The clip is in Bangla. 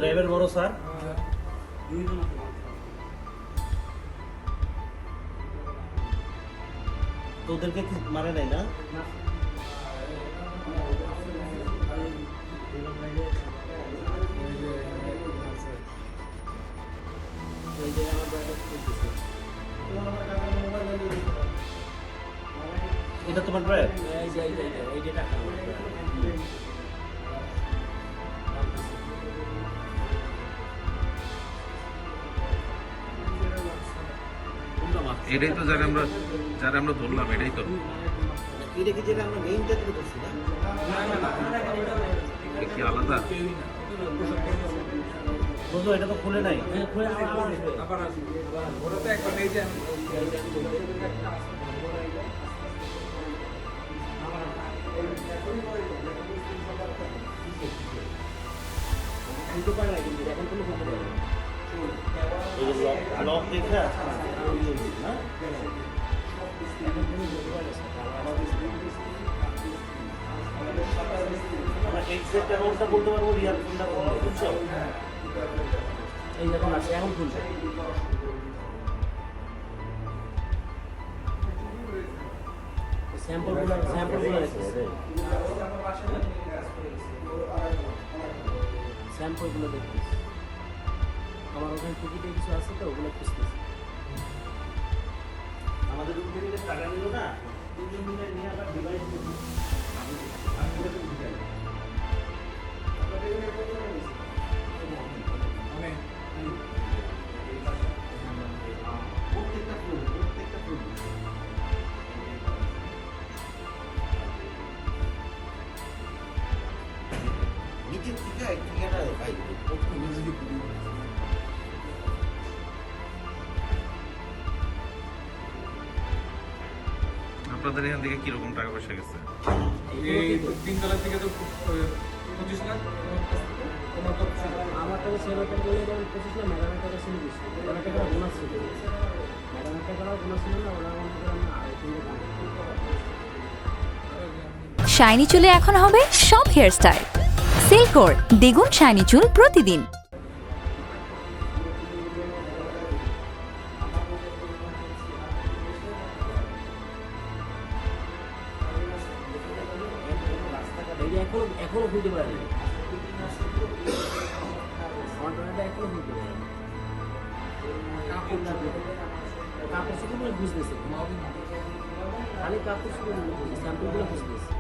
র্যাবের বড় স্যার তোদেরকে কি মানে নাই না? এটা তোমার ড্রাইভ? এটাই তো যারা আমরা ধরলাম, এটাই তো। এটা কি যেটা আমরা মেইনটা থেকে ধরছি না? এটা কি আলাদা? বন্ধু এটা তো খুলে নাই। খুলে আবার ওরা তো একবার এই যে লক দেখে আমরা এক্সাক্ট অ্যামাউন্টটা বলতে পারবো, রিয়াল কোনটা বলবো, বুঝছো? এই যখন আছে এখন খুলছে। স্যাম্পলগুলো রেখেছে, স্যাম্পলগুলো দেখতেছি। আমার ওখানে টিকিটে কিছু আছে তো, ওগুলো খুঁজতেছি। আমাদের রুম থেকে টাকা নিল না, 2 মিনিট নিয়ে আবার ডিভাইস নিজের থেকে ঠিকানা ভাই আপনাদের এখান থেকে কিরকম টাকা পয়সা গেছে? এই 3 তলা থেকে তো 25 লাখ আমার টাকা সেল হতে গেলে যেমন 25 লাখ, ম্যাডামের টাকা ছিল 20 লাখ। ম্যাডামের টাকা বোনাস ছিল, ম্যাডামের টাকা বোনাস ছিল না, ওরা মনে করেন শাইনি চুলে এখন হবে সব হেয়ারস্টাইল। সিল্কোর দ্বিগুণ শাইনি চুল প্রতিদিন। এখনো খুলতে পারেনি, আমার টাকাটা এখনো খুলতে পারেনি। কাপড় চোপড় বুঝতেছে, খালি কাপড় চোপড় স্যাম্পলগুলো বুঝতেছে।